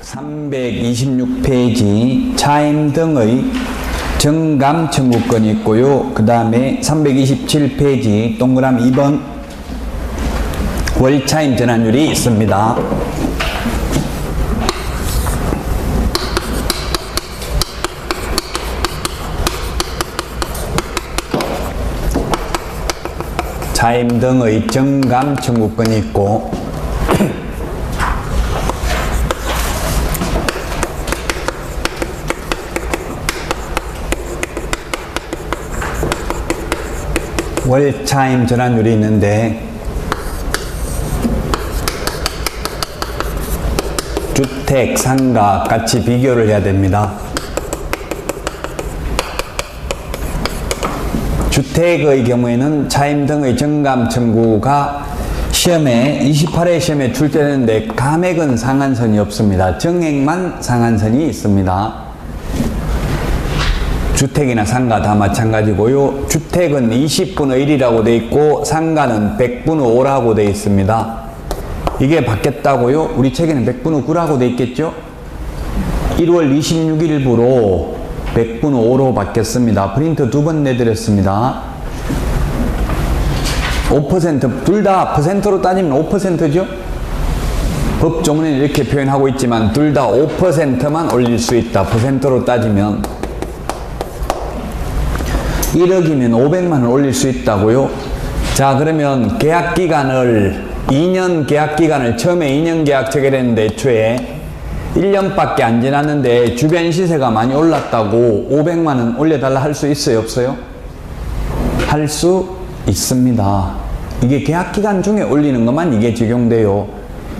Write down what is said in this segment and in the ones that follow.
326페이지 차임 등의 정감 청구권이 있고요. 그 다음에 327페이지 동그라미 2번 월차임 전환율이 있습니다. 차임 등의 정감 청구권이 있고 월차임 전환율이 있는데 주택, 상가 같이 비교를 해야 됩니다. 주택의 경우에는 차임 등의 정감 청구가 시험에 28회 시험에 출제되는데 감액은 상한선이 없습니다. 정액만 상한선이 있습니다. 주택이나 상가 다 마찬가지고요. 주택은 20분의 1이라고 되어 있고 상가는 100분의 5라고 되어 있습니다. 이게 바뀌었다고요? 우리 책에는 100분의 9라고 되어 있겠죠? 1월 26일부로 100분의 5로 바뀌었습니다. 프린트 2번 내드렸습니다. 5% 둘 다 퍼센트로 따지면 5%죠? 법조문에는 이렇게 표현하고 있지만 둘 다 5%만 올릴 수 있다. 퍼센트로 따지면 1억이면 500만원 올릴 수 있다고요? 자, 그러면 계약기간을 2년 계약기간을 처음에 2년 계약 체결했는데 애초에 1년밖에 안 지났는데 주변 시세가 많이 올랐다고 500만원 올려달라 할 수 있어요? 없어요? 할 수 있습니다. 이게 계약기간 중에 올리는 것만 이게 적용돼요.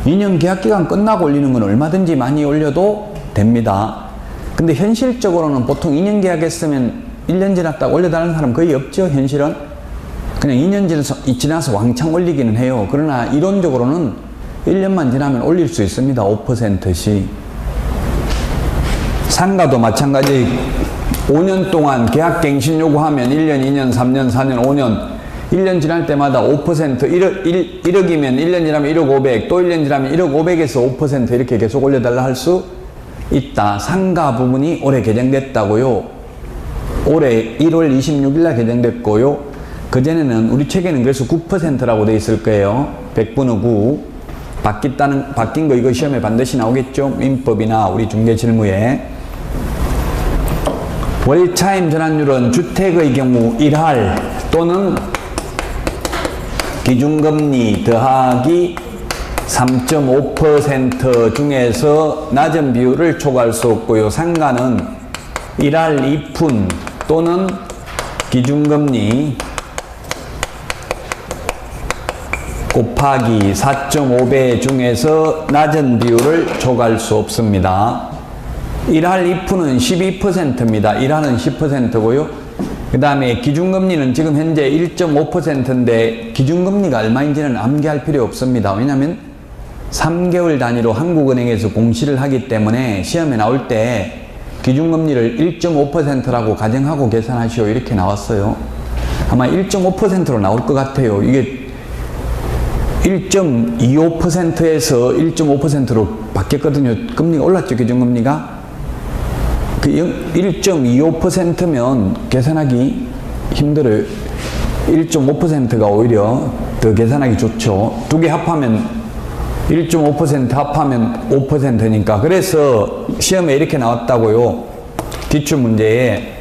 2년 계약기간 끝나고 올리는 건 얼마든지 많이 올려도 됩니다. 근데 현실적으로는 보통 2년 계약했으면 1년 지났다고 올려달라는 사람 거의 없죠. 현실은 그냥 2년 지나서 왕창 올리기는 해요. 그러나 이론적으로는 1년만 지나면 올릴 수 있습니다. 5%씩. 상가도 마찬가지. 5년 동안 계약갱신 요구하면 1년, 2년, 3년, 4년, 5년 1년 지날 때마다 5% 1억이면 1년 지나면 1억 500 또 1년 지나면 1억 500에서 5% 이렇게 계속 올려달라 할 수 있다. 상가 부분이 올해 개정됐다고요. 올해 1월 26일 날 개정됐고요. 그전에는 우리 책에는 그래서 9%라고 돼 있을 거예요. 100분의 9. 바뀐 거 이거 시험에 반드시 나오겠죠. 민법이나 우리 중개 실무에. 월차임 전환율은 주택의 경우 1할 또는 기준금리 더하기 3.5% 중에서 낮은 비율을 초과할 수 없고요. 상가는 1할 2푼 또는 기준금리 곱하기 4.5배 중에서 낮은 비율을 초과할 수 없습니다. 1할 2푼은 12%입니다. 1할은 10%고요. 그 다음에 기준금리는 지금 현재 1.5%인데 기준금리가 얼마인지는 암기할 필요 없습니다. 왜냐하면 3개월 단위로 한국은행에서 공시를 하기 때문에 시험에 나올 때 기준금리를 1.5%라고 가정하고 계산하시오 이렇게 나왔어요. 아마 1.5%로 나올 것 같아요. 이게 1.25%에서 1.5%로 바뀌었거든요. 금리가 올랐죠. 기준금리가. 그 1.25%면 계산하기 힘들어요. 1.5%가 오히려 더 계산하기 좋죠. 두 개 합하면 1.5% 합하면 5%니까. 그래서 시험에 이렇게 나왔다고요. 기출문제에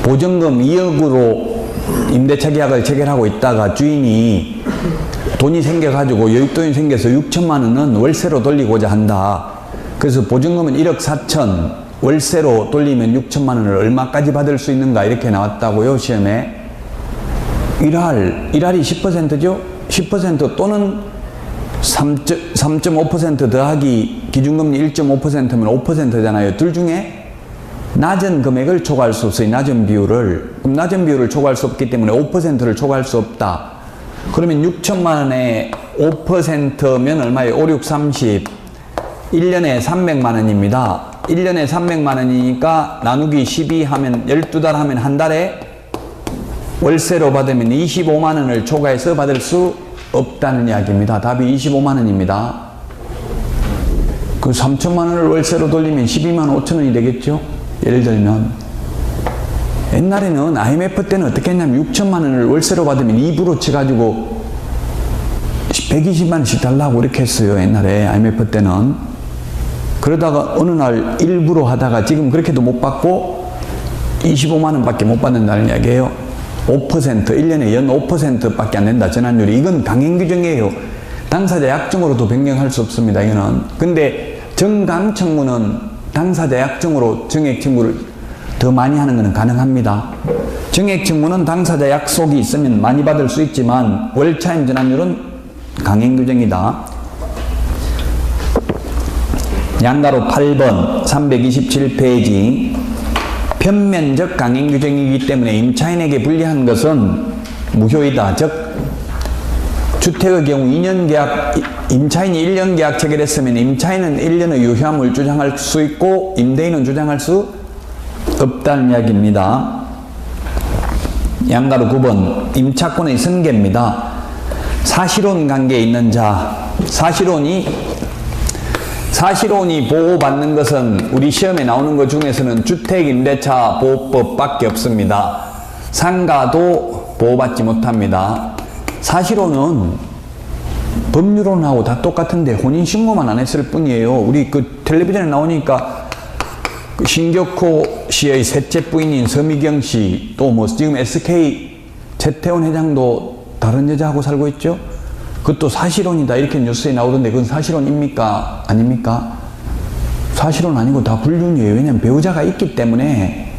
보증금 2억으로 임대차 계약을 체결하고 있다가 주인이 돈이 생겨가지고 여윳돈이 생겨서 6천만 원은 월세로 돌리고자 한다. 그래서 보증금은 1억 4천, 월세로 돌리면 6천만 원을 얼마까지 받을 수 있는가 이렇게 나왔다고요. 시험에 1할이 10%죠. 10% 또는 3.5% 더하기 기준금리 1.5%면 5%잖아요. 둘 중에 낮은 금액을 초과할 수 없어요. 낮은 비율을. 그럼 낮은 비율을 초과할 수 없기 때문에 5%를 초과할 수 없다. 그러면 6천만 원에 5%면 얼마예요? 5, 6, 30. 1년에 300만 원입니다. 1년에 300만 원이니까 나누기 12 하면 12달 하면 한 달에 월세로 받으면 25만 원을 초과해서 받을 수 없다는 이야기입니다. 답이 25만 원입니다. 그 3천만 원을 월세로 돌리면 12만 5천 원이 되겠죠? 예를 들면. 옛날에는 IMF 때는 어떻게 했냐면 6천만 원을 월세로 받으면 2부로 쳐가지고 120만 원씩 달라고 이렇게 했어요. 옛날에 IMF 때는. 그러다가 어느 날 일부로 하다가 지금 그렇게도 못 받고 25만 원밖에 못 받는다는 이야기예요. 5%, 1년에 연 5%밖에 안 된다. 전환율이. 이건 강행 규정이에요. 당사자 약정으로도 변경할 수 없습니다. 이거는. 근데 정강청구는 당사자 약정으로 정액 청구를 더 많이 하는 것은 가능합니다. 정액 청구는 당사자 약속이 있으면 많이 받을 수 있지만 월차임 전환율은 강행 규정이다. 양가로 8번 327페이지. 편면적 강행 규정이기 때문에 임차인에게 불리한 것은 무효이다. 즉 주택의 경우 2년 계약, 임차인이 1년 계약 체결했으면 임차인은 1년의 유효함을 주장할 수 있고 임대인은 주장할 수 없다는 이야기입니다. 양가로 9번 임차권의 승계입니다. 사실혼 관계에 있는 자, 사실혼이 보호받는 것은 우리 시험에 나오는 것 중에서는 주택임대차 보호법밖에 없습니다. 상가도 보호받지 못합니다. 사실혼은 법률혼하고 다 똑같은데 혼인신고만 안 했을 뿐이에요. 우리 그 텔레비전에 나오니까 신격호 씨의 셋째 부인인 서미경 씨, 또 뭐 지금 SK 최태원 회장도 다른 여자하고 살고 있죠? 그것도 사실혼이다 이렇게 뉴스에 나오던데 그건 사실혼입니까? 아닙니까? 사실혼 아니고 다 불륜이에요. 왜냐면 배우자가 있기 때문에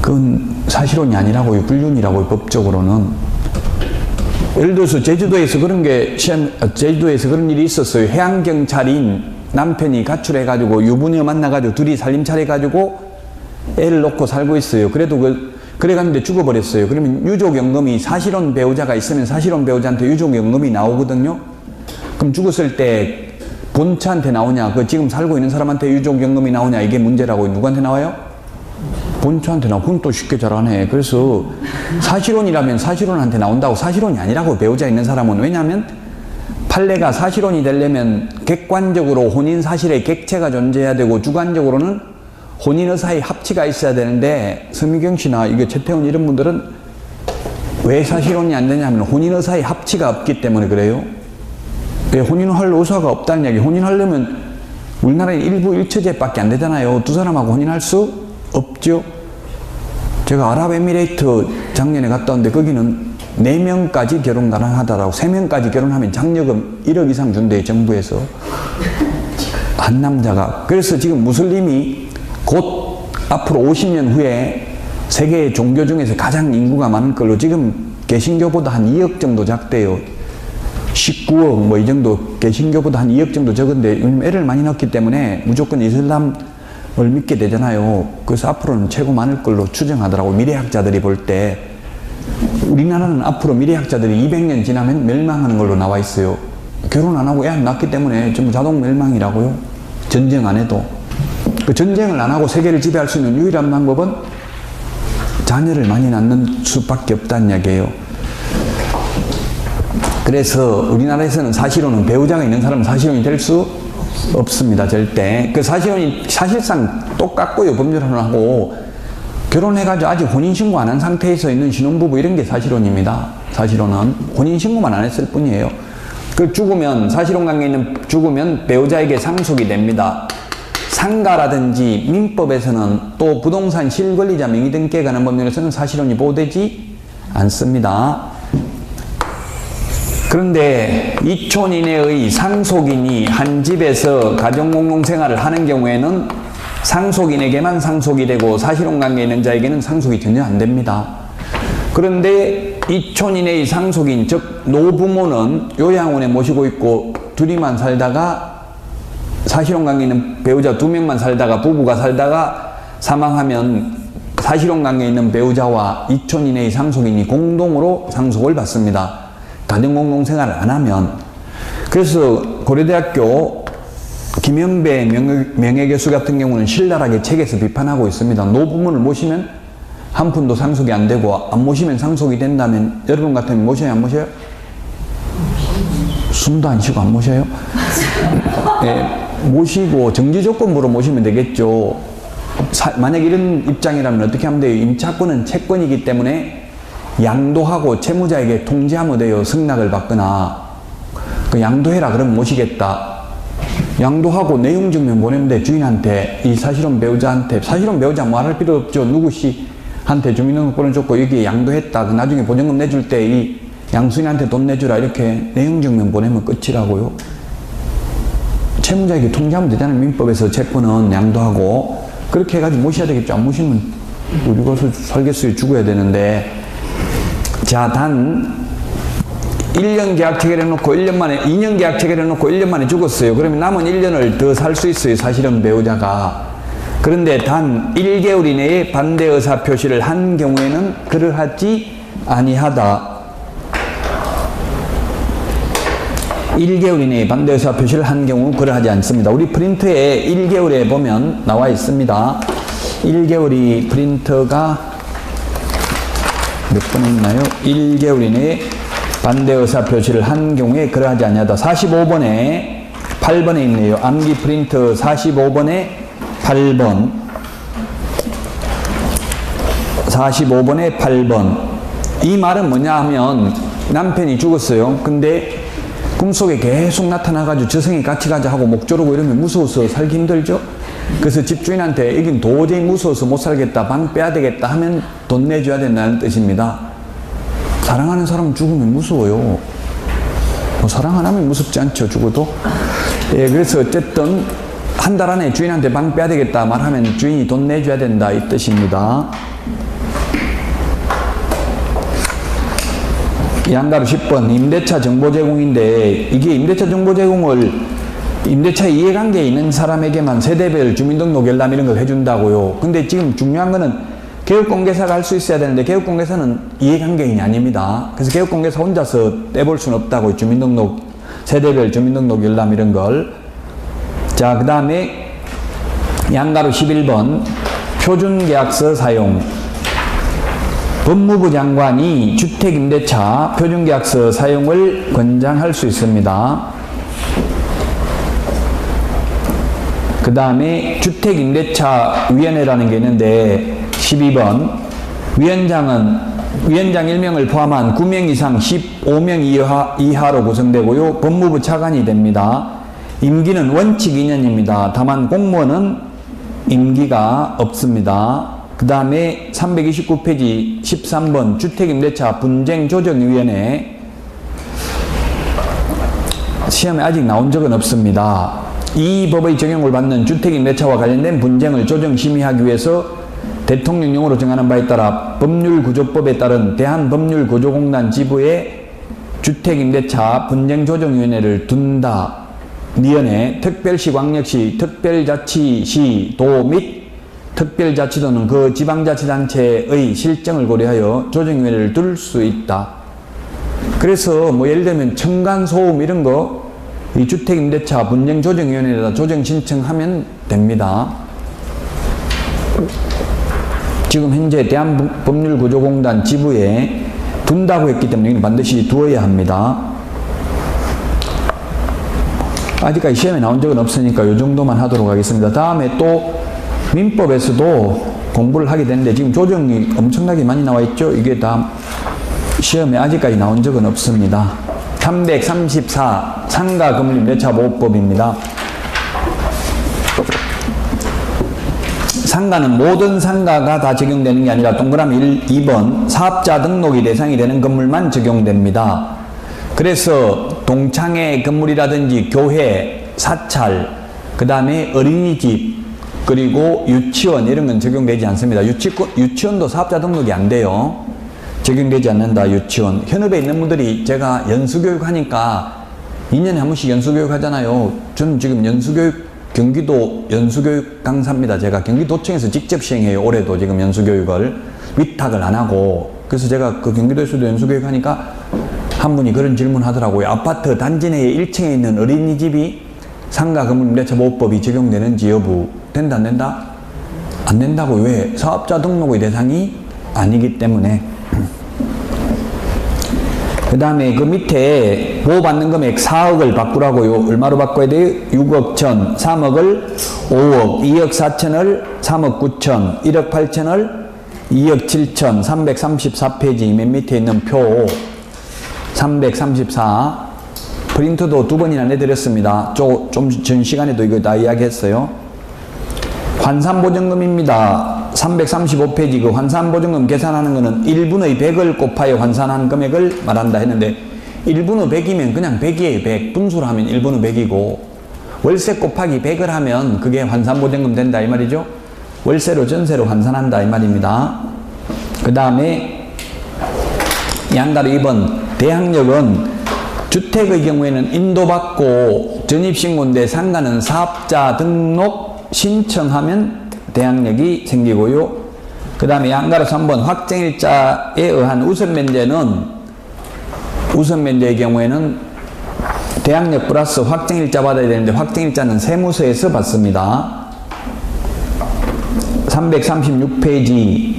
그건 사실혼이 아니라고요. 불륜이라고요. 법적으로는. 예를 들어서 제주도에서 그런 일이 있었어요. 해양경찰인 남편이 가출해가지고 유부녀 만나가지고 둘이 살림 차려가지고 애를 놓고 살고 있어요. 그래갔는데 죽어버렸어요. 그러면 유족연금이 사실혼 배우자가 있으면 사실혼 배우자한테 유족연금이 나오거든요. 그럼 죽었을 때 본처한테 나오냐, 그 지금 살고 있는 사람한테 유족연금이 나오냐, 이게 문제라고. 누구한테 나와요? 본처한테 나오고. 그건 또 쉽게 잘 안 해. 그래서 사실혼이라면 사실혼한테 나온다고. 사실혼이 아니라고, 배우자 있는 사람은. 왜냐하면 판례가 사실혼이 되려면 객관적으로 혼인 사실의 객체가 존재해야 되고 주관적으로는 혼인의사의 합치가 있어야 되는데, 서미경 씨나 이게 최태원 이런 분들은 왜 사실혼이 안 되냐면 혼인의사의 합치가 없기 때문에 그래요. 혼인할 의사가 없다는 얘기. 혼인하려면 우리나라에 일부 일처제밖에 안 되잖아요. 두 사람하고 혼인할 수 없죠. 제가 아랍에미레이트 작년에 갔다 왔는데 거기는 4명까지 결혼 가능하다라고. 3명까지 결혼하면 장려금 1억 이상 준대요. 정부에서. 한 남자가. 그래서 지금 무슬림이 곧 앞으로 50년 후에 세계 종교 중에서 가장 인구가 많을 걸로, 지금 개신교보다 한 2억 정도 작대요. 19억 뭐 이 정도, 개신교보다 한 2억 정도 적은데 애를 많이 낳기 때문에 무조건 이슬람을 믿게 되잖아요. 그래서 앞으로는 최고 많을 걸로 추정하더라고. 미래학자들이 볼 때. 우리나라는 앞으로 미래학자들이 200년 지나면 멸망하는 걸로 나와 있어요. 결혼 안 하고 애 안 낳기 때문에 전부 자동 멸망이라고요. 전쟁 안 해도. 그 전쟁을 안 하고 세계를 지배할 수 있는 유일한 방법은 자녀를 많이 낳는 수밖에 없다는 이야기예요. 그래서 우리나라에서는 사실혼은 배우자가 있는 사람은 사실혼이 될 수 없습니다. 절대. 그 사실혼이 사실상 똑같고요. 법률혼하고. 결혼해가지고 아직 혼인신고 안 한 상태에서 있는 신혼부부 이런 게 사실혼입니다. 사실혼은 혼인신고만 안 했을 뿐이에요. 그 죽으면, 사실혼 관계에 있는 죽으면 배우자에게 상속이 됩니다. 상가라든지 민법에서는 또 부동산 실권리자 명의 등기에 관한 법률에서는 사실혼이 보호되지 않습니다. 그런데 2촌 이내의 상속인이 한 집에서 가정공동생활을 하는 경우에는 상속인에게만 상속이 되고 사실혼 관계에 있는 자에게는 상속이 전혀 안 됩니다. 그런데 2촌 이내의 상속인, 즉 노부모는 요양원에 모시고 있고 둘이만 살다가, 사실혼 관계 있는 배우자 2명만 살다가, 부부가 살다가 사망하면 사실혼 관계에 있는 배우자와 2촌 이내의 상속인이 공동으로 상속을 받습니다. 가정공동생활을 안 하면. 그래서 고려대학교 김현배 명예교수 같은 경우는 신랄하게 책에서 비판하고 있습니다. 노부모를 모시면 한 푼도 상속이 안 되고, 안 모시면 상속이 된다면 여러분 같으면 모셔요, 안 모셔요? 숨도 안 쉬고 안 모셔요? 네. 모시고 정지조건부로 모시면 되겠죠. 만약 이런 입장이라면 어떻게 하면 돼요? 임차권은 채권이기 때문에 양도하고 채무자에게 통지하면 돼요. 승낙을 받거나. 그 양도해라 그러면 모시겠다. 양도하고 내용증명 보내면 돼. 주인한테, 이 사실혼 배우자한테. 사실혼 배우자 말할 필요 없죠. 누구씨한테 주민등록번호 줬고 여기에 양도했다. 그 나중에 보증금 내줄 때 이 양수인한테 돈 내주라. 이렇게 내용증명 보내면 끝이라고요. 채무자에게 통지하면 되잖아요. 민법에서 채권은 양도하고. 그렇게 해가지고 모셔야 되겠죠. 안 모시면 우리가 살겠어요. 죽어야 되는데. 자, 단 1년 계약 체결해놓고 1년 만에, 2년 계약 체결해놓고 1년 만에 죽었어요. 그러면 남은 1년을 더 살 수 있어요. 사실은 배우자가. 그런데 단 1개월 이내에 반대 의사 표시를 한 경우에는 그러하지 아니하다. 1개월 이내에 반대 의사 표시를 한 경우 그러하지 않습니다. 우리 프린트에 1개월에 보면 나와 있습니다. 1개월이 프린터가 몇 번에 있나요? 1개월 이내에 반대 의사 표시를 한 경우에 그러하지 아니하다. 45번에 8번에 있네요. 암기 프린터 45번에 8번. 45번에 8번. 이 말은 뭐냐 하면 남편이 죽었어요. 근데 꿈속에 계속 나타나가지고 저승에 같이 가자 하고 목 조르고 이러면 무서워서 살기 힘들죠? 그래서 집주인한테 여긴 도저히 무서워서 못 살겠다, 방 빼야 되겠다 하면 돈 내줘야 된다는 뜻입니다. 사랑하는 사람 죽으면 무서워요. 뭐 사랑 안 하면 무섭지 않죠, 죽어도. 예, 그래서 어쨌든 한 달 안에 주인한테 방 빼야 되겠다 말하면 주인이 돈 내줘야 된다 이 뜻입니다. 양가로 10번 임대차 정보 제공인데 이게 임대차 정보 제공을 임대차 이해관계에 있는 사람에게만 세대별 주민등록 열람 이런 걸 해준다고요. 근데 지금 중요한 거는 개업공개사가 할 수 있어야 되는데 개업공개사는 이해관계인이 아닙니다. 그래서 개업공개사 혼자서 떼볼 수는 없다고 주민등록 세대별 주민등록 열람 이런 걸. 자, 그 다음에 양가로 11번 표준계약서 사용. 법무부 장관이 주택임대차 표준계약서 사용을 권장할 수 있습니다. 그 다음에 주택임대차위원회라는 게 있는데 12번 위원장 1명을 포함한 9명 이상 15명 이하로 구성되고요. 법무부 차관이 됩니다. 임기는 원칙 2년입니다. 다만 공무원은 임기가 없습니다. 그 다음에 329페이지 13번 주택임대차 분쟁조정위원회 시험에 아직 나온 적은 없습니다. 이 법의 적용을 받는 주택임대차와 관련된 분쟁을 조정심의하기 위해서 대통령령으로 정하는 바에 따라 법률구조법에 따른 대한법률구조공단 지부에 주택임대차 분쟁조정위원회를 둔다. 위원회 특별시, 광역시, 특별자치시, 도 및 특별자치도는 그 지방자치단체의 실정을 고려하여 조정위원회를 둘 수 있다. 그래서 뭐 예를 들면 층간소음 이런 거 이 주택임대차 분쟁조정위원회에다 조정 신청하면 됩니다. 지금 현재 대한법률구조공단 지부에 둔다고 했기 때문에 반드시 두어야 합니다. 아직까지 시험에 나온 적은 없으니까 이 정도만 하도록 하겠습니다. 다음에 또 민법에서도 공부를 하게 되는데 지금 조정이 엄청나게 많이 나와 있죠. 이게 다 시험에 아직까지 나온 적은 없습니다. 334 상가금융임대차보호법입니다. 상가는 모든 상가가 다 적용되는 게 아니라 동그라미 2번 사업자 등록이 대상이 되는 건물만 적용됩니다. 그래서 동창회 건물이라든지 교회, 사찰, 그 다음에 어린이집, 그리고 유치원 이런 건 적용되지 않습니다. 유치원도 사업자 등록이 안 돼요. 적용되지 않는다. 유치원. 현업에 있는 분들이 제가 연수교육 하니까 2년에 한 번씩 연수교육 하잖아요. 저는 지금 경기도 연수교육 강사입니다. 제가 경기도청에서 직접 시행해요. 올해도 지금 연수교육을 위탁을 안 하고. 그래서 제가 그 경기도에서도 연수교육 하니까 한 분이 그런 질문 하더라고요. 아파트 단지 내에 1층에 있는 어린이집이 상가금융임대차보호법이 적용되는지 여부. 된다 안 된다? 안 된다고. 왜? 사업자 등록의 대상이 아니기 때문에. 그 다음에 그 밑에 보호받는 금액 4억을 바꾸라고요. 얼마로 바꿔야 돼요? 6억 1천, 3억을 5억, 2억 4천을 3억 9천, 1억 8천을 2억 7천, 334페이지 맨 밑에 있는 표 334 프린트도 2번이나 내드렸습니다. 좀 전 시간에도 이거 다 이야기했어요. 환산보증금입니다. 335페이지 그 환산보증금 계산하는 거는 1분의 100을 곱하여 환산한 금액을 말한다 했는데 1분의 100이면 그냥 100이에요. 100. 분수로 하면 1분의 100이고 월세 곱하기 100을 하면 그게 환산보증금 된다 이 말이죠. 월세로 전세로 환산한다 이 말입니다. 그 다음에 양가로 2번 대항력은 주택의 경우에는 인도받고 전입신고인데 상가는 사업자 등록 신청하면 대항력이 생기고요. 그 다음에 양가로 3번 확정일자에 의한 우선면제는 우선면제의 경우에는 대항력 플러스 확정일자 받아야 되는데 확정일자는 세무서에서 받습니다. 336페이지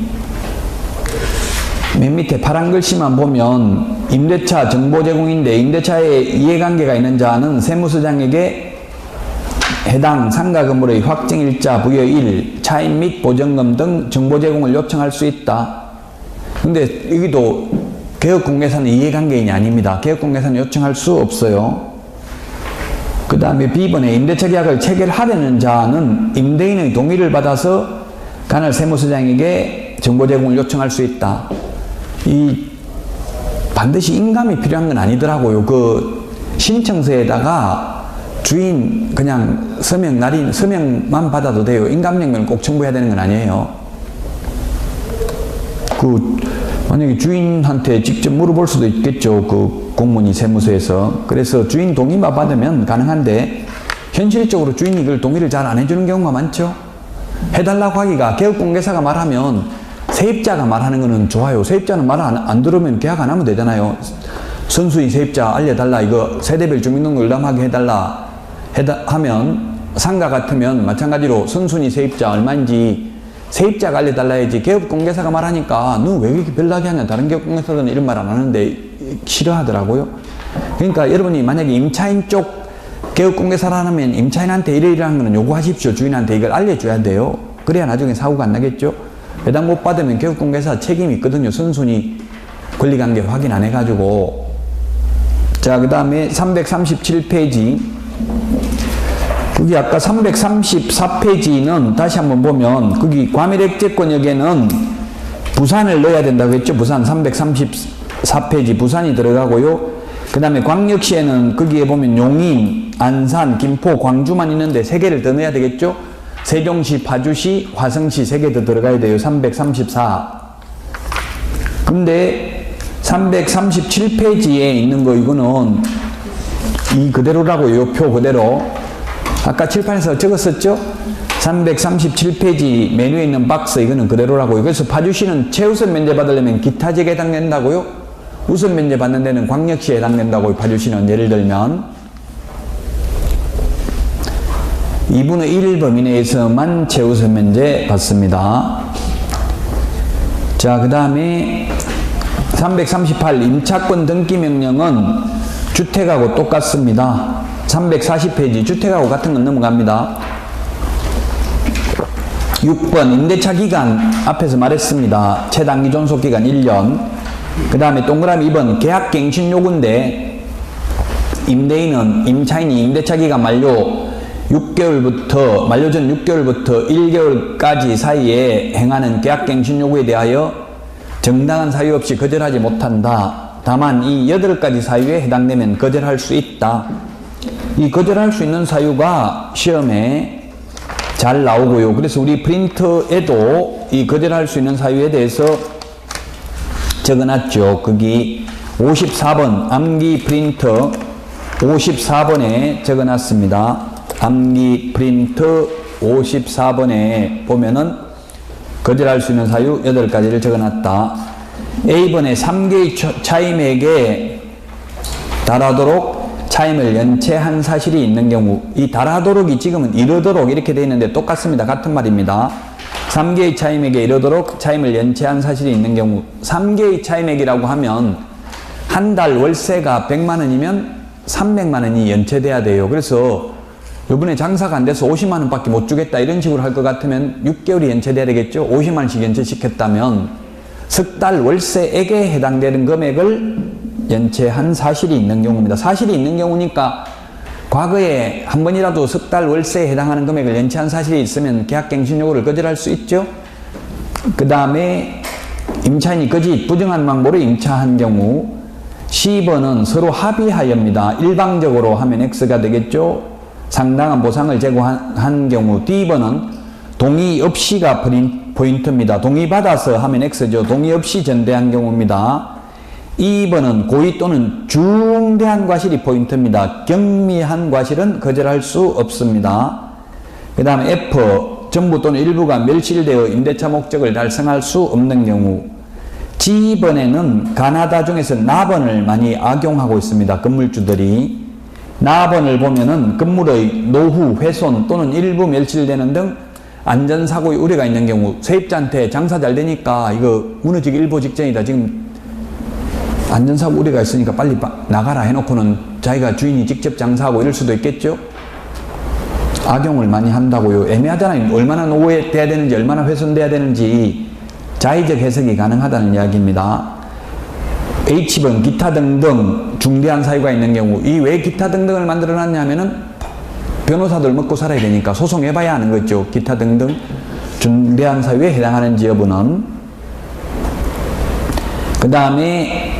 맨 밑에 파란 글씨만 보면 임대차 정보 제공인데 임대차에 이해관계가 있는 자는 세무서장에게 해당 상가 건물의 확정일자 부여일, 차임 및 보증금 등 정보 제공을 요청할 수 있다. 근데 여기도 개업공개사는 이해관계인이 아닙니다. 개업공개사는 요청할 수 없어요. 그 다음에 B번에 임대차 계약을 체결하려는 자는 임대인의 동의를 받아서 관할 세무서장에게 정보 제공을 요청할 수 있다. 이 반드시 인감이 필요한 건 아니더라고요. 그 신청서에다가 주인 그냥 서명 날인 서명만 받아도 돼요. 인감증명을 꼭 첨부해야 되는 건 아니에요. 그 만약에 주인한테 직접 물어볼 수도 있겠죠. 그 공무원이 세무서에서. 그래서 주인 동의만 받으면 가능한데 현실적으로 주인이 이걸 동의를 잘 안 해주는 경우가 많죠. 해달라고 하기가 개업공개사가 말하면 세입자가 말하는 거는 좋아요. 세입자는 말 안 들으면 계약 안 하면 되잖아요. 선수인 세입자 알려달라. 이거 세대별 주민등록 열람하게 해달라. 하면 상가 같으면 마찬가지로 선순위 세입자 얼마인지 세입자가 알려달라 해야지. 개업공개사가 말하니까 너 왜 이렇게 별나게 하냐. 다른 개업공개사들은 이런 말 안 하는데 싫어하더라고요. 그러니까 여러분이 만약에 임차인 쪽 개업공개사라면 임차인한테 이러이러한 거는 요구하십시오. 주인한테 이걸 알려줘야 돼요. 그래야 나중에 사고가 안 나겠죠. 배당 못 받으면 개업공개사 책임이 있거든요. 선순위 권리관계 확인 안 해가지고. 자, 그 다음에 337페이지 거기 아까 334페이지는 다시 한번 보면 거기 과밀액제권역에는 부산을 넣어야 된다고 했죠. 부산 334페이지 부산이 들어가고요. 그 다음에 광역시에는 거기에 보면 용인, 안산, 김포, 광주만 있는데 3개를 더 넣어야 되겠죠. 세종시, 파주시, 화성시 3개 더 들어가야 돼요. 334. 근데 337페이지에 있는 거 이거는 이 그대로라고요. 요 표 그대로. 아까 칠판에서 적었었죠? 337페이지 메뉴에 있는 박스 이거는 그대로라고요. 그래서 파주시는 최우선 면제 받으려면 기타 지역에 해당된다고요. 우선 면제 받는 데는 광역시에 해당된다고요. 파주시는 예를 들면 2분의 1 범위 내에서만 최우선 면제 받습니다. 자, 그 다음에 338 임차권 등기 명령은 주택하고 똑같습니다. 340페이지 주택하고 같은 건 넘어갑니다. 6번 임대차 기간 앞에서 말했습니다. 최단기 존속기간 1년. 그 다음에 동그라미 2번 계약갱신 요구인데 임대인은 임차인이 임대차 기간 만료 6개월부터 만료 전 6개월부터 1개월까지 사이에 행하는 계약갱신 요구에 대하여 정당한 사유 없이 거절하지 못한다. 다만 이 8가지 사유에 해당되면 거절할 수 있다. 이 거절할 수 있는 사유가 시험에 잘 나오고요. 그래서 우리 프린터에도 이 거절할 수 있는 사유에 대해서 적어놨죠. 거기 54번 암기 프린터 54번에 적어놨습니다. 암기 프린터 54번에 보면은 거절할 수 있는 사유 8가지를 적어놨다. A번에 3개의 차임액에 달하도록 차임을 연체한 사실이 있는 경우, 이 달하도록이 지금은 이르도록 이렇게 되어 있는데 똑같습니다. 같은 말입니다. 3개의 차임액에 이르도록 차임을 연체한 사실이 있는 경우, 3개의 차임액이라고 하면 한 달 월세가 100만 원이면 300만 원이 연체돼야 돼요. 그래서 이번에 장사가 안 돼서 50만 원밖에 못 주겠다 이런 식으로 할 것 같으면 6개월이 연체돼야 되겠죠. 50만 원씩 연체시켰다면 석 달 월세액에 해당되는 금액을 연체한 사실이 있는 경우입니다. 사실이 있는 경우니까 과거에 한 번이라도 석 달 월세에 해당하는 금액을 연체한 사실이 있으면 계약갱신 요구를 거절할 수 있죠. 그 다음에 임차인이 거짓 부정한 방법으로 임차한 경우 C번은 서로 합의하여입니다. 일방적으로 하면 X가 되겠죠. 상당한 보상을 제공한 경우 D번은 동의 없이가 포인트입니다. 동의 받아서 하면 X죠. 동의 없이 전대한 경우입니다. 2번은 고의 또는 중대한 과실이 포인트입니다. 경미한 과실은 거절할 수 없습니다. 그 다음에 F, 전부 또는 일부가 멸실되어 임대차 목적을 달성할 수 없는 경우. G번에는 가나다 중에서 나번을 많이 악용하고 있습니다. 건물주들이. 나번을 보면은 건물의 노후, 훼손 또는 일부 멸실되는 등 안전사고의 우려가 있는 경우, 세입자한테 장사 잘 되니까 이거 무너지기 일보 직전이다. 지금 안전사고 우려가 있으니까 빨리 나가라 해놓고는 자기가 주인이 직접 장사하고 이럴 수도 있겠죠. 악용을 많이 한다고요. 애매하잖아요. 얼마나 노후돼야 되는지 얼마나 훼손돼야 되는지 자의적 해석이 가능하다는 이야기입니다. H번 기타 등등 중대한 사유가 있는 경우, 이 왜 기타 등등을 만들어 놨냐면은 변호사들 먹고 살아야 되니까 소송해봐야 하는 거죠. 기타 등등 중대한 사유에 해당하는지 여부는. 그 다음에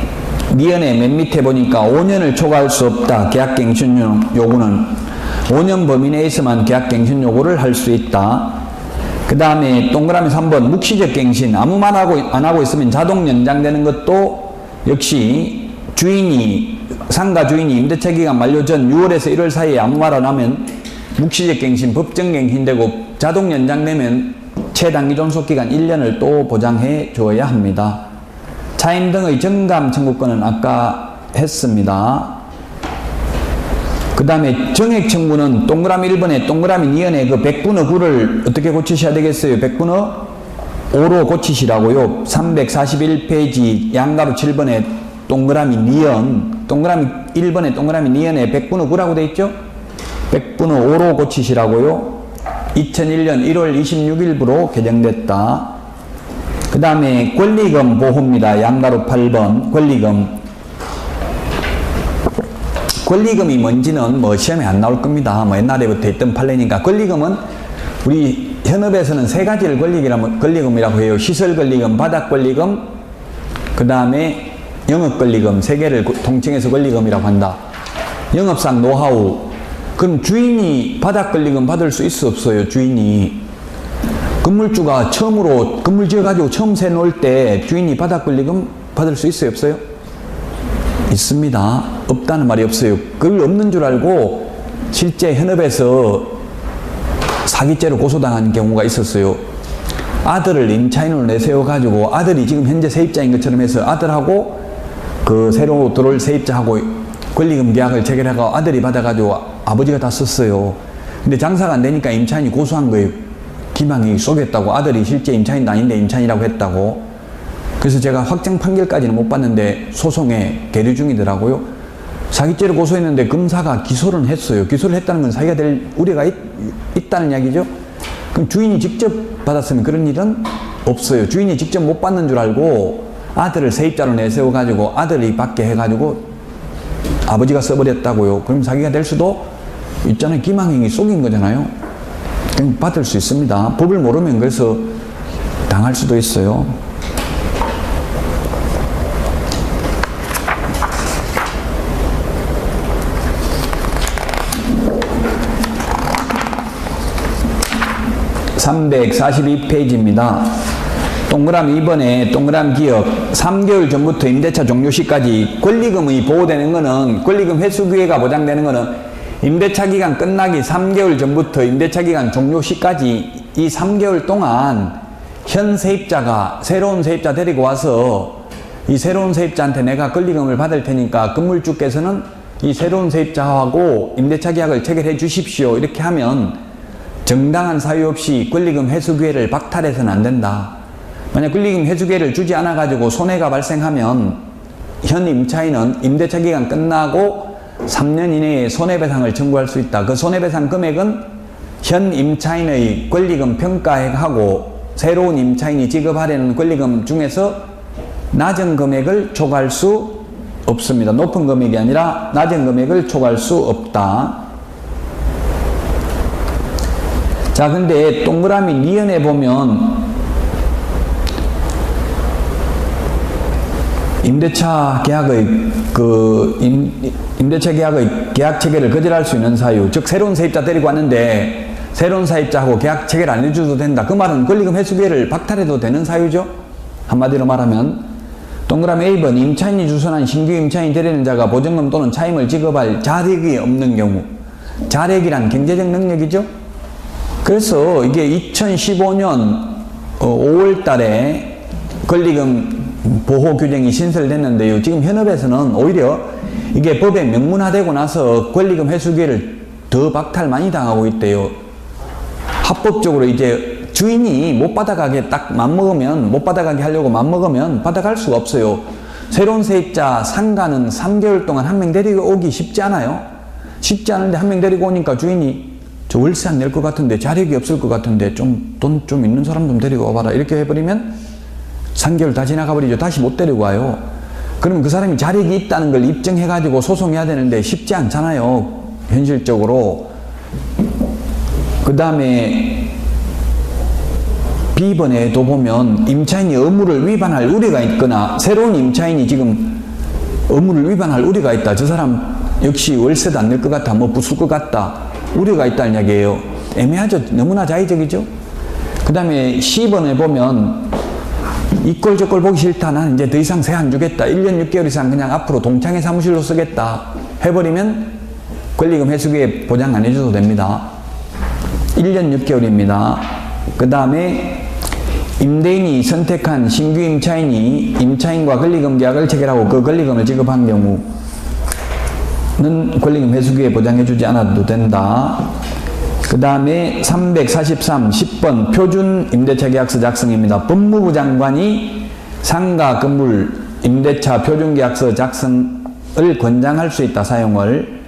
미연에 맨 밑에 보니까 5년을 초과할 수 없다. 계약갱신 요구는 5년 범위 내에서만 계약갱신 요구를 할 수 있다. 그 다음에 동그라미 3번 묵시적 갱신, 아무 말 안 하고 있으면 자동 연장되는 것도 역시 상가 주인이 임대차 기간 만료 전 6월에서 1월 사이에 아무 말 안 하면 묵시적 갱신, 법정 갱신되고 자동 연장되면 최단기 존속기간 1년을 또 보장해 줘야 합니다. 차임 등의 정감 청구권은 아까 했습니다. 그 다음에 정액 청구는 동그라미 1번에 동그라미 니은에 그 100분의 9를 어떻게 고치셔야 되겠어요? 100분의 5로 고치시라고요. 341페이지 양가로 7번에 동그라미 니은, 동그라미 1번에 동그라미 니은에 100분의 9라고 되어 있죠? 100분의 5로 고치시라고요. 2001년 1월 26일부로 개정됐다. 그 다음에 권리금 보호입니다. 양가로 8번 권리금. 권리금이 뭔지는 뭐 시험에 안 나올 겁니다. 뭐 옛날에부터 있던 판례니까. 권리금은 우리 현업에서는 세 가지를 권리금이라고 해요. 시설 권리금, 바닥 권리금, 그 다음에 영업 권리금, 세 개를 통칭해서 권리금이라고 한다. 영업상 노하우. 그럼 주인이 바닥 권리금 받을 수 있어 없어요? 주인이. 건물주가 처음으로 건물 지어가지고 처음 새 놓을 때 주인이 바닥 권리금 받을 수 있어요 없어요? 있습니다. 없다는 말이 없어요. 그걸 없는 줄 알고 실제 현업에서 사기죄로 고소당한 경우가 있었어요. 아들을 임차인으로 내세워가지고 아들이 지금 현재 세입자인 것처럼 해서 아들하고 그 새로 들어올 세입자하고 권리금 계약을 체결하고 아들이 받아가지고 아버지가 다 썼어요. 근데 장사가 안 되니까 임차인이 고소한 거예요. 기망이 쏘겠다고. 아들이 실제 임차인도 아닌데 임차인이라고 했다고. 그래서 제가 확정 판결까지는 못 봤는데 소송에 계류 중이더라고요. 사기죄로 고소했는데 검사가 기소를 했어요. 기소를 했다는 건 사기가 될 우려가 있다는 이야기죠. 그럼 주인이 직접 받았으면 그런 일은 없어요. 주인이 직접 못 받는 줄 알고 아들을 세입자로 내세워가지고 아들이 받게 해가지고 아버지가 써버렸다고요. 그럼 사기가 될 수도 있잖아요. 기망행위 속인 거잖아요. 그럼 받을 수 있습니다. 법을 모르면 그래서 당할 수도 있어요. (342페이지입니다) 동그라미 2번에 동그라미 기억 3개월 전부터 임대차 종료 시까지 권리금이 보호되는 거는 권리금 회수 기회가 보장되는 거는 임대차 기간 끝나기 3개월 전부터 임대차 기간 종료 시까지 이 3개월 동안 현 세입자가 새로운 세입자 데리고 와서 이 새로운 세입자한테 내가 권리금을 받을 테니까 건물주께서는 이 새로운 세입자하고 임대차 계약을 체결해 주십시오. 이렇게 하면 정당한 사유 없이 권리금 회수 기회를 박탈해서는 안 된다. 만약 권리금 회수 기회를 주지 않아 가지고 손해가 발생하면 현 임차인은 임대차 기간 끝나고 3년 이내에 손해배상을 청구할 수 있다. 그 손해배상 금액은 현 임차인의 권리금 평가액하고 새로운 임차인이 지급하려는 권리금 중에서 낮은 금액을 초과할 수 없습니다. 높은 금액이 아니라 낮은 금액을 초과할 수 없다. 자, 근데 동그라미 니은에 보면 임대차 계약의 임대차 계약의 계약 체결을 거절할 수 있는 사유, 즉 새로운 세입자 데리고 왔는데 새로운 세입자하고 계약 체결 안 해줘도 된다. 그 말은 권리금 회수 기회를 박탈해도 되는 사유죠. 한마디로 말하면 동그라미 A번 임차인이 주선한 신규 임차인 데리는 자가 보증금 또는 차임을 지급할 자력이 없는 경우, 자력이란 경제적 능력이죠. 그래서 이게 2015년 5월 달에 권리금 보호 규정이 신설됐는데요. 지금 현업에서는 오히려 이게 법에 명문화되고 나서 권리금 회수 기회를 더 박탈 많이 당하고 있대요. 합법적으로 이제 주인이 못 받아가게 딱 맘먹으면, 못 받아가게 하려고 맘먹으면 받아갈 수가 없어요. 새로운 세입자 상가는 3개월 동안 한 명 데리고 오기 쉽지 않아요. 쉽지 않은데 한 명 데리고 오니까 주인이 저 월세 안 낼 것 같은데, 자력이 없을 것 같은데 돈 좀 있는 사람 좀 데리고 와봐라 이렇게 해버리면 3개월 다 지나가 버리죠. 다시 못 데리고 와요. 그러면 그 사람이 자력이 있다는 걸 입증해가지고 소송해야 되는데 쉽지 않잖아요. 현실적으로. 그 다음에 B번에도 보면 임차인이 의무를 위반할 우려가 있거나 새로운 임차인이 지금 의무를 위반할 우려가 있다. 저 사람 역시 월세도 안 낼 것 같아. 뭐 부술 것 같다. 우려가 있다는 이야기예요. 애매하죠. 너무나 자의적이죠. 그 다음에 C번에 보면 이 꼴 저 꼴 보기 싫다. 나는 이제 더 이상 세 안 주겠다. 1년 6개월 이상 그냥 앞으로 동창회 사무실로 쓰겠다. 해버리면 권리금 회수기에 보장 안 해줘도 됩니다. 1년 6개월입니다. 그 다음에 임대인이 선택한 신규 임차인이 임차인과 권리금 계약을 체결하고 그 권리금을 지급한 경우는 권리금 회수기에 보장해주지 않아도 된다. 그 다음에 343 10번 표준 임대차 계약서 작성입니다. 법무부 장관이 상가 건물 임대차 표준 계약서 작성을 권장할 수 있다. 사용을.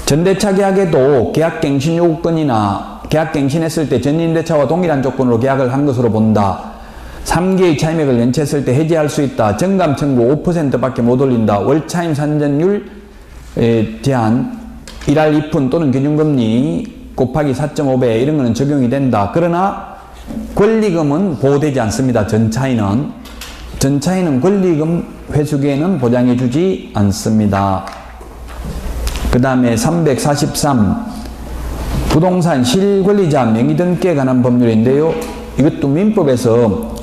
전대차 계약에도 계약갱신 요구권이나 계약갱신했을 때 전임대차와 동일한 조건으로 계약을 한 것으로 본다. 3개의 차임액을 연체했을 때 해지할 수 있다. 정감 청구 5%밖에 못 올린다. 월차임 산전율에 대한 일할 2푼 또는 기준금리 곱하기 4.5배 이런 거는 적용이 된다. 그러나 권리금은 보호되지 않습니다. 전차인은 권리금 회수기에는 보장해주지 않습니다. 그 다음에 343 부동산 실권리자 명의등기에 관한 법률인데요. 이것도 민법에서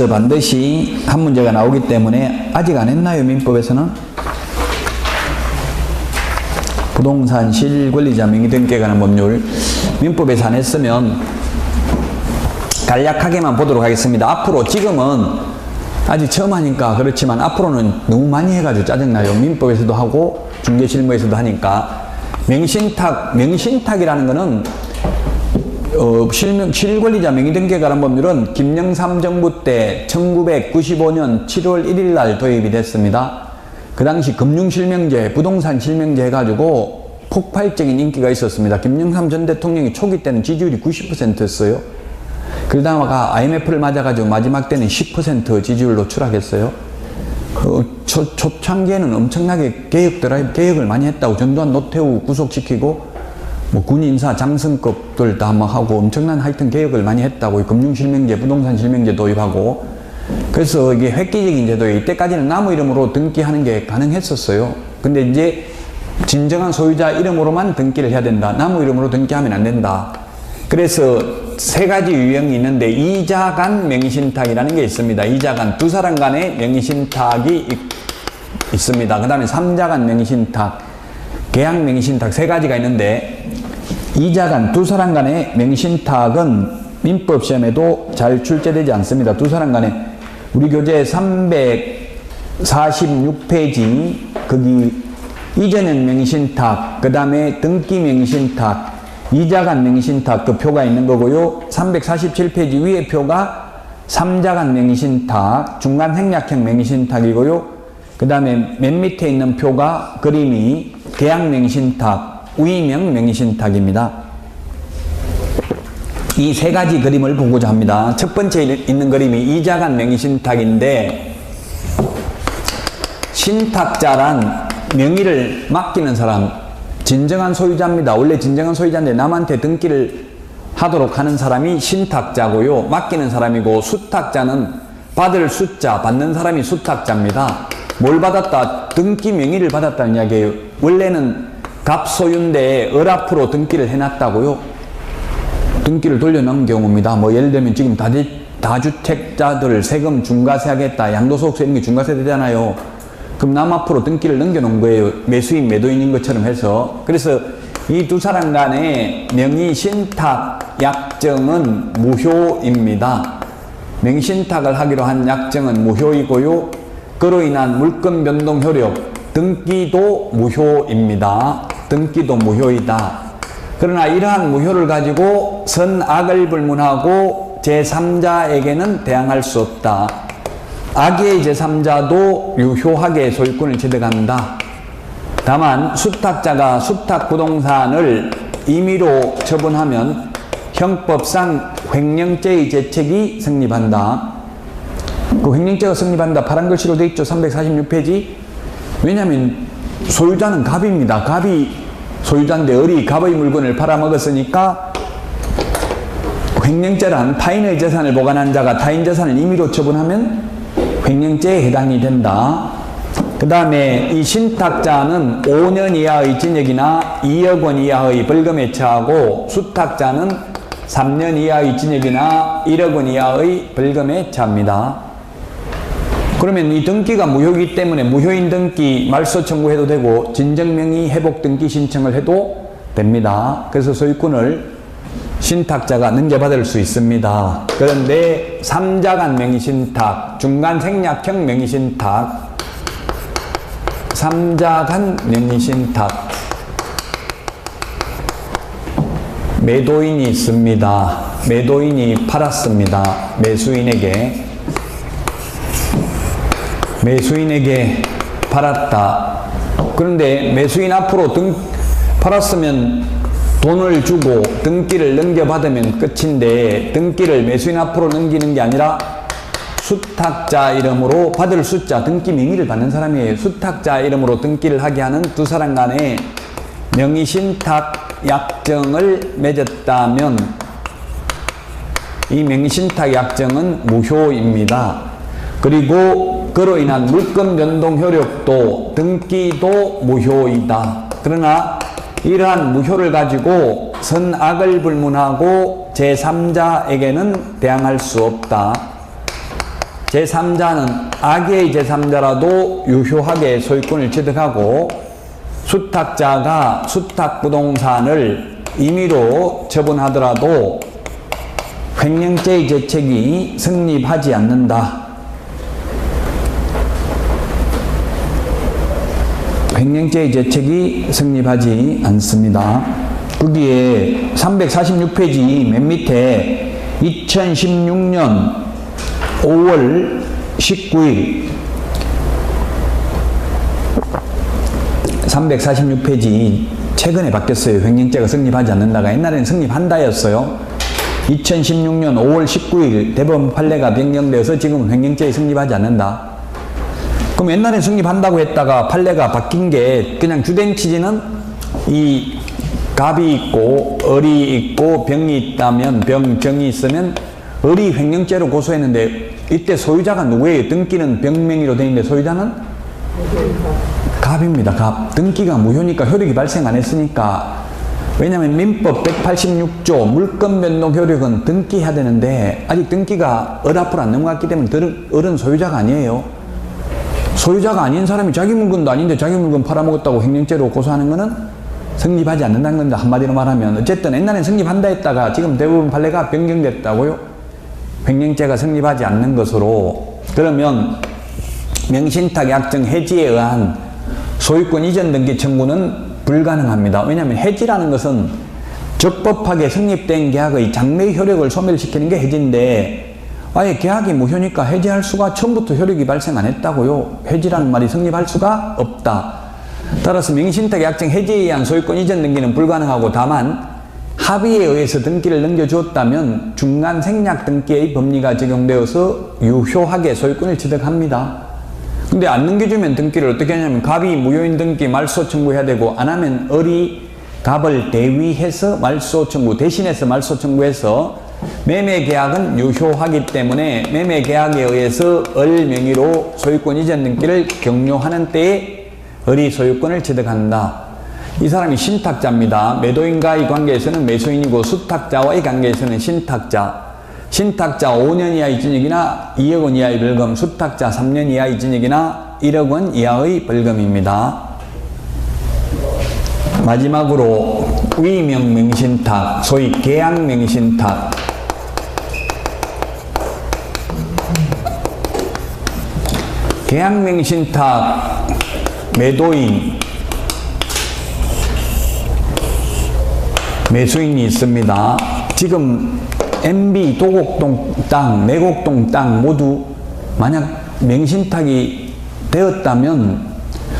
반드시 한 문제가 나오기 때문에 아직 안 했나요? 민법에서는? 부동산 실권리자 명의등기에 관한 법률 민법에서 안 했으면 간략하게만 보도록 하겠습니다. 앞으로 지금은 아직 처음 하니까 그렇지만 앞으로는 너무 많이 해가지고 짜증나요. 민법에서도 하고 중개실무에서도 하니까. 명의신탁이라는 거는 실권리자 명의등기에 관한 법률은 김영삼 정부 때 1995년 7월 1일 날 도입이 됐습니다. 그 당시 금융실명제, 부동산 실명제 해가지고 폭발적인 인기가 있었습니다. 김영삼 전 대통령이 초기 때는 지지율이 90%였어요. 그러다가 IMF를 맞아가지고 마지막 때는 10% 지지율로 추락했어요. 초창기에는 엄청나게 개혁을 많이 했다고. 전두환 노태우 구속시키고 뭐 군인사 장성급들 다 막 하고 엄청난 하여튼 개혁을 많이 했다고. 금융실명제, 부동산 실명제 도입하고. 그래서 이게 획기적인 제도에 이때까지는 나무 이름으로 등기하는 게 가능했었어요. 근데 이제 진정한 소유자 이름으로만 등기를 해야 된다. 나무 이름으로 등기하면 안 된다. 그래서 세 가지 유형이 있는데 이자 간 명의신탁이라는 게 있습니다. 이자 간 두 사람 간의 명의신탁이 있습니다. 그 다음에 3자 간 명의신탁, 계약 명의신탁 세 가지가 있는데 이자 간 두 사람 간의 명의신탁은 민법 시험에도 잘 출제되지 않습니다. 두 사람 간에 우리 교재 346페이지 거기 이전형 명의신탁, 그 다음에 등기 명의신탁, 이자 간 명의신탁 그 표가 있는 거고요. 347페이지 위에 표가 삼자간 명의신탁, 중간 생략형 명의신탁이고요. 그 다음에 맨 밑에 있는 표가 그림이 계약 명의신탁, 우의명 명의신탁입니다. 이 세 가지 그림을 보고자 합니다. 첫 번째 있는 그림이 이자간 명의신탁인데, 신탁자란 명의를 맡기는 사람, 진정한 소유자입니다. 원래 진정한 소유자인데 남한테 등기를 하도록 하는 사람이 신탁자고요. 맡기는 사람이고, 수탁자는 받을 수자, 받는 사람이 수탁자입니다. 뭘 받았다? 등기 명의를 받았다는 이야기예요. 원래는 갑소유인데 을앞으로 등기를 해놨다고요. 등기를 돌려놓은 경우입니다. 뭐 예를 들면 지금 다주택자들 세금 중과세 하겠다, 양도소득세 이런 게 중과세 되잖아요. 그럼 남 앞으로 등기를 넘겨놓은 거예요. 매수인, 매도인인 것처럼 해서. 그래서 이 두 사람 간의 명의 신탁 약정은 무효입니다. 명의신탁을 하기로 한 약정은 무효이고요. 그로 인한 물권 변동 효력, 등기도 무효입니다. 등기도 무효이다. 그러나 이러한 무효를 가지고 선악을 불문하고 제3자에게는 대항할 수 없다. 악의 제3자도 유효하게 소유권을 취득한다. 다만 수탁자가 수탁부동산을 임의로 처분하면 형법상 횡령죄의 죄책이 성립한다. 그 횡령죄가 성립한다. 파란 글씨로 되어 있죠. 346페이지. 왜냐하면 소유자는 갑입니다. 갑이 소유자인데 을이 갑의 물건을 팔아먹었으니까 횡령죄란 타인의 재산을 보관한 자가 타인 재산을 임의로 처분하면 횡령죄에 해당이 된다. 그 다음에 이 신탁자는 5년 이하의 징역이나 2억 원 이하의 벌금에 처하고, 수탁자는 3년 이하의 징역이나 1억 원 이하의 벌금에 처합니다. 그러면 이 등기가 무효이기 때문에 무효인 등기 말소 청구해도 되고, 진정명의 회복 등기 신청을 해도 됩니다. 그래서 소유권을 신탁자가 넘겨받을 수 있습니다. 그런데 3자간 명의신탁, 중간 생략형 명의신탁, 3자간 명의신탁, 매도인이 있습니다. 매도인이 팔았습니다. 매수인에게 팔았다. 그런데 매수인 앞으로 팔았으면 돈을 주고 등기를 넘겨받으면 끝인데, 등기를 매수인 앞으로 넘기는 게 아니라 수탁자 이름으로 받을 수자, 등기 명의를 받는 사람이에요. 수탁자 이름으로 등기를 하게 하는 두 사람 간의 명의신탁 약정을 맺었다면 이 명의신탁 약정은 무효입니다. 그리고 그로 인한 물권 변동 효력도 등기도 무효이다. 그러나 이러한 무효를 가지고 선악을 불문하고 제3자에게는 대항할 수 없다. 제3자는 악의 제3자라도 유효하게 소유권을 취득하고, 수탁자가 수탁부동산을 임의로 처분하더라도 횡령죄의 죄책이 성립하지 않는다. 횡령죄의 죄책이 성립하지 않습니다. 거기에 346페이지 맨 밑에 2016년 5월 19일 346페이지 최근에 바뀌었어요. 횡령죄가 성립하지 않는다가 옛날에는 성립한다였어요. 2016년 5월 19일 대법원 판례가 변경되어서 지금은 횡령죄에 성립하지 않는다. 그럼 옛날에 성립한다고 했다가 판례가 바뀐 게, 그냥 주된 취지는 이 갑이 있고 을이 있고 병이 있다면, 병이 있으면 을이 횡령죄로 고소했는데 이때 소유자가 누구예요? 등기는 병명의로 되어 있는데 소유자는 갑입니다. 갑. 등기가 무효니까 효력이 발생 안 했으니까. 왜냐하면 민법 186조 물권 변동 효력은 등기해야 되는데 아직 등기가 을 앞으로 안 넘어갔기 때문에 을은 소유자가 아니에요. 소유자가 아닌 사람이 자기 물건도 아닌데 자기 물건 팔아먹었다고 횡령죄로 고소하는 것은 성립하지 않는다는 겁니다. 한마디로 말하면. 어쨌든 옛날엔 성립한다 했다가 지금 대부분 판례가 변경됐다고요. 횡령죄가 성립하지 않는 것으로. 그러면 명신탁 약정 해지에 의한 소유권 이전 등기 청구는 불가능합니다. 왜냐하면 해지라는 것은 적법하게 성립된 계약의 장래 효력을 소멸시키는 게 해지인데, 아예 계약이 무효니까 해지할 수가 처음부터 효력이 발생 안 했다고요. 해지라는 말이 성립할 수가 없다. 따라서 명의신탁약정 해지에 의한 소유권 이전 등기는 불가능하고 다만 합의에 의해서 등기를 넘겨주었다면 중간 생략 등기의 법리가 적용되어서 유효하게 소유권을 취득합니다. 근데 안 넘겨주면 등기를 어떻게 하냐면 갑이 무효인 등기 말소 청구해야 되고 안 하면 을이 갑을 대위해서 말소 청구, 대신해서 말소 청구해서 매매 계약은 유효하기 때문에 매매 계약에 의해서 을 명의로 소유권 이전 등기를 격려하는 때에 을이 소유권을 취득한다. 이 사람이 신탁자입니다. 매도인과의 관계에서는 매수인이고 수탁자와의 관계에서는 신탁자. 신탁자 5년 이하의 징역이나 2억 원 이하의 벌금, 수탁자 3년 이하의 징역이나 1억 원 이하의 벌금입니다. 마지막으로 위명 명신탁, 소위 계약 명신탁. 계약 명신탁 매도인, 매수인이 있습니다. 지금 MB 도곡동 땅, 내곡동 땅 모두 만약 명신탁이 되었다면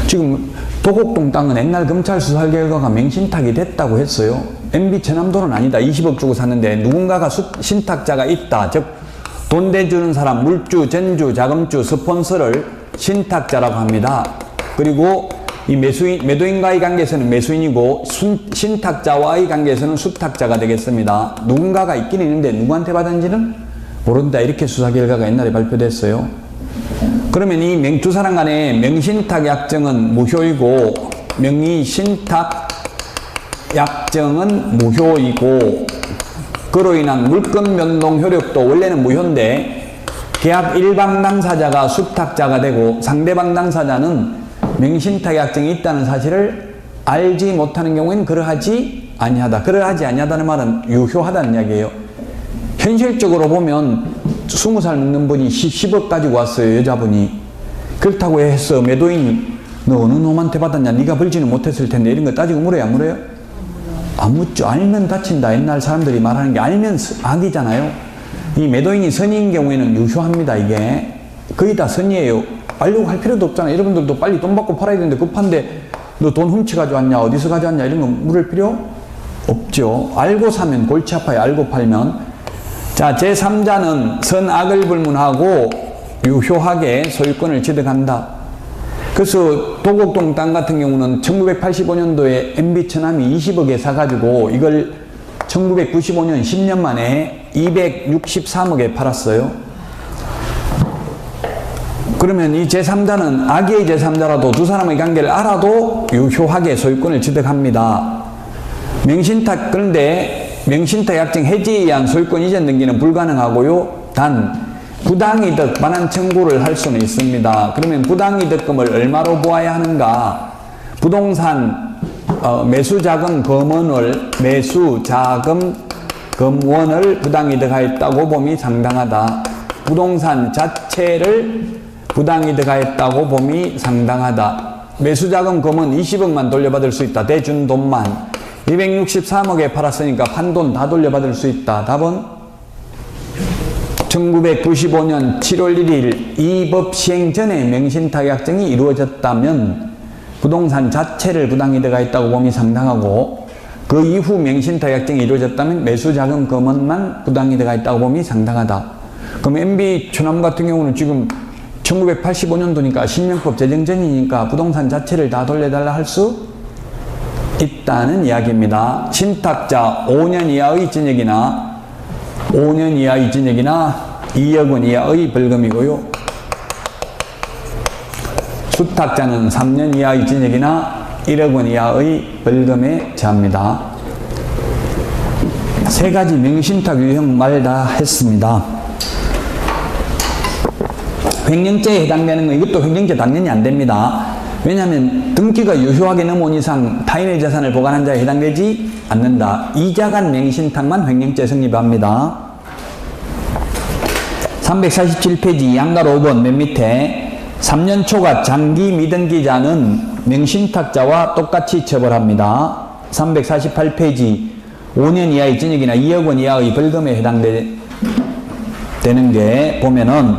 지금 도곡동 땅은 옛날 검찰 수사 결과가 명신탁이 됐다고 했어요. MB 천암도는 아니다. 20억 주고 샀는데 누군가가 신탁자가 있다. 즉 돈 대주는 사람, 물주, 전주, 자금주, 스폰서를 신탁자라고 합니다. 그리고 이 매도인과의 관계에서는 매수인이고 신탁자와의 관계에서는 수탁자가 되겠습니다. 누군가가 있긴 있는데 누구한테 받은지는 모른다. 이렇게 수사 결과가 옛날에 발표됐어요. 그러면 이 두 사람 간의 명신탁 약정은 무효이고 명의신탁 약정은 무효이고 그로 인한 물권 변동 효력도 원래는 무효인데 계약 일방 당사자가 수탁자가 되고 상대방 당사자는 명신탁 약정이 있다는 사실을 알지 못하는 경우에는 그러하지 아니하다. 그러하지 아니하다는 말은 유효하다는 이야기예요. 현실적으로 보면 20살 먹는 분이 10억 가지고 왔어요. 여자분이. 그렇다고 해서 매도인이 너 어느 놈한테 받았냐? 네가 벌지는 못했을 텐데 이런 거 따지고 물어요? 안 물어요? 안 묻죠. 알면 다친다. 옛날 사람들이 말하는 게 알면 악이잖아요. 이 매도인이 선의인 경우에는 유효합니다. 이게 거의 다 선의예요. 알려고 할 필요도 없잖아요. 여러분들도 빨리 돈 받고 팔아야 되는데 급한데 너 돈 훔치 가져왔냐? 어디서 가져왔냐? 이런 거 물을 필요 없죠. 알고 사면 골치 아파요. 알고 팔면. 자, 제3자는 선악을 불문하고 유효하게 소유권을 취득한다. 그래서 도곡동 땅 같은 경우는 1985년도에 MB 천암이 20억에 사가지고 이걸 1995년 10년 만에 263억에 팔았어요. 그러면 이 제3자는 악의 제3자라도 두 사람의 관계를 알아도 유효하게 소유권을 취득합니다. 명신탁, 그런데 명신탁 약정 해지에 의한 소유권 이전 등기는 불가능하고요. 단 부당이득 반환 청구를 할 수는 있습니다. 그러면 부당이득금을 얼마로 보아야 하는가? 부동산 매수자금 검원을 매수자금 검원을 부당이득하였다고 봄이 상당하다. 부동산 자체를 부당이득하였다고 봄이 상당하다. 매수자금 검은 20억만 돌려받을 수 있다. 대준 돈만 263억에 팔았으니까 판돈 다 돌려받을 수 있다. 답은 1995년 7월 1일 이 법 시행 전에 명신탁 약정이 이루어졌다면 부동산 자체를 부당이득하였다고 봄이 상당하고 그 이후 명신탁 약정이 이루어졌다면 매수자금 검원만 부당이득하였다고 봄이 상당하다. 그럼 MB 천암 같은 경우는 지금 1985년도니까 신명법 제정 전이니까 부동산 자체를 다 돌려달라 할 수 있다는 이야기입니다. 신탁자 5년 이하의 징역이나 5년 이하의 징역이나 2억 원 이하의 벌금이고요. 수탁자는 3년 이하의 징역이나 1억 원 이하의 벌금에 처합니다. 세 가지 명신탁 유형 말 다 했습니다. 횡령죄에 해당되는 건 이것도 횡령죄 당연히 안 됩니다. 왜냐하면 등기가 유효하게 넘어온 이상 타인의 재산을 보관한 자에 해당되지 않는다. 이자간 명신탁만 횡령죄 성립합니다. 347페이지 양가로 5번 맨 밑에 3년 초과 장기 미등기자는 명신탁자와 똑같이 처벌합니다. 348페이지 5년 이하의 징역이나 2억 원 이하의 벌금에 해당돼 되는 게 보면은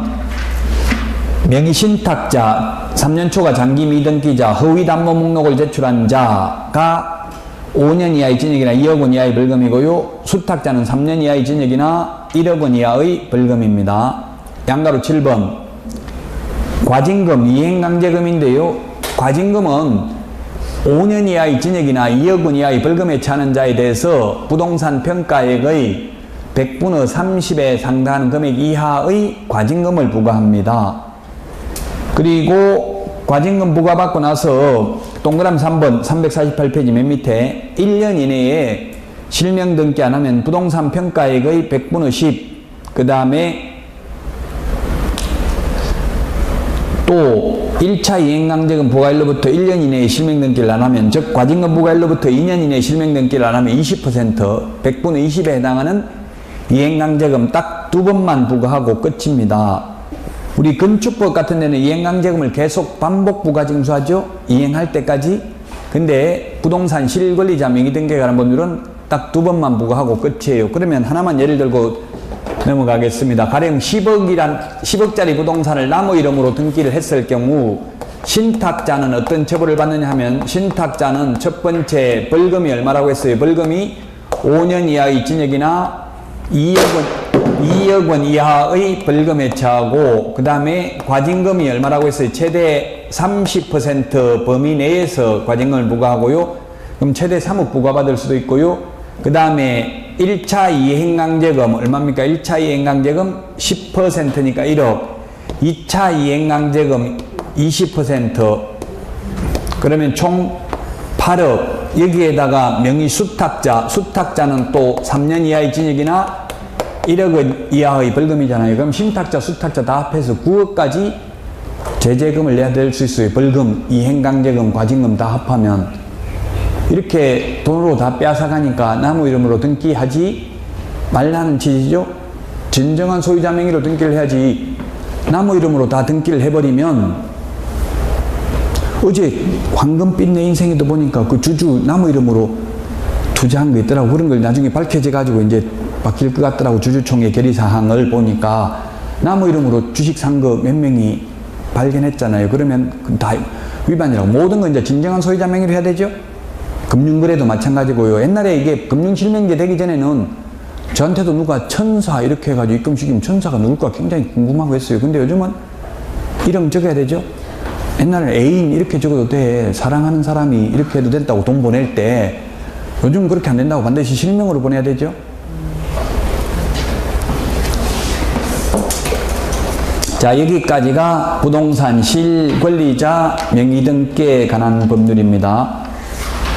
명의신탁자, 3년 초과 장기 미등기자, 허위 담보 목록을 제출한 자가 5년 이하의 징역이나 2억 원 이하의 벌금이고요. 수탁자는 3년 이하의 징역이나 1억 원 이하의 벌금입니다. 양가로 7번. 과징금, 이행강제금인데요. 과징금은 5년 이하의 징역이나 2억 원 이하의 벌금에 처하는 자에 대해서 부동산 평가액의 100분의 30에 상당하는 금액 이하의 과징금을 부과합니다. 그리고 과징금 부과받고 나서 동그라미 3번 348페이지 맨 밑에 1년 이내에 실명 등기 안 하면 부동산 평가액의 100분의 10, 그 다음에 또 1차 이행강제금 부과일로부터 1년 이내에 실명 등기를 안 하면, 즉 과징금 부과일로부터 2년 이내에 실명 등기를 안 하면 20%, 100분의 20에 해당하는 이행강제금 딱 2번만 부과하고 끝입니다. 우리 건축법 같은 데는 이행강제금을 계속 반복 부과징수하죠. 이행할 때까지. 근데 부동산 실권리자 명의등기에 관한 법률은 딱 2번만 부과하고 끝이에요. 그러면 하나만 예를 들고 넘어가겠습니다. 가령 10억짜리 부동산을 남의 이름으로 등기를 했을 경우 신탁자는 어떤 처벌을 받느냐 하면, 신탁자는 첫 번째 벌금이 얼마라고 했어요? 벌금이 5년 이하의 징역이나 2억 원 이하의 벌금에 처하고, 그 다음에 과징금이 얼마라고 했어요? 최대 30% 범위 내에서 과징금을 부과하고요. 그럼 최대 3억 부과받을 수도 있고요. 그 다음에 1차 이행강제금 얼마입니까? 1차 이행강제금 10%니까 1억. 2차 이행강제금 20%. 그러면 총 8억. 여기에다가 명의수탁자, 수탁자는 또 3년 이하의 징역이나 1억 원 이하의 벌금이잖아요. 그럼 신탁자, 수탁자 다 합해서 9억까지 제재금을 내야 될 수 있어요. 벌금, 이행강제금, 과징금 다 합하면. 이렇게 돈으로 다 빼앗아가니까 남의 이름으로 등기하지 말라는 취지죠. 진정한 소유자 명의로 등기를 해야지. 남의 이름으로 다 등기를 해버리면, 어제 황금빛 내 인생에도 보니까 그 주주 남의 이름으로 투자한 거 있더라고. 그런 걸 나중에 밝혀져 가지고 이제 바뀔 것 같더라고. 주주총회 결의사항을 보니까 남의 이름으로 주식 산 거 몇 명이 발견했잖아요. 그러면 다 위반이라고. 모든 건 이제 진정한 소유자 명의로 해야 되죠. 금융거래도 마찬가지고요. 옛날에 이게 금융실명제 되기 전에는 저한테도 누가 천사 이렇게 해가지고 입금시키면 천사가 누굴까 굉장히 궁금하고 했어요. 근데 요즘은 이름 적어야 되죠. 옛날에 애인 이렇게 적어도 돼. 사랑하는 사람이 이렇게 해도 된다고 돈 보낼 때. 요즘 그렇게 안 된다고 반드시 실명으로 보내야 되죠. 자, 여기까지가 부동산 실권리자 명의등기에 관한 법률입니다.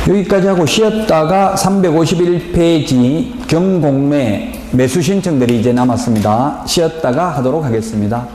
여기까지 하고 쉬었다가 351페이지 경공매 매수 신청들이 이제 남았습니다. 쉬었다가 하도록 하겠습니다.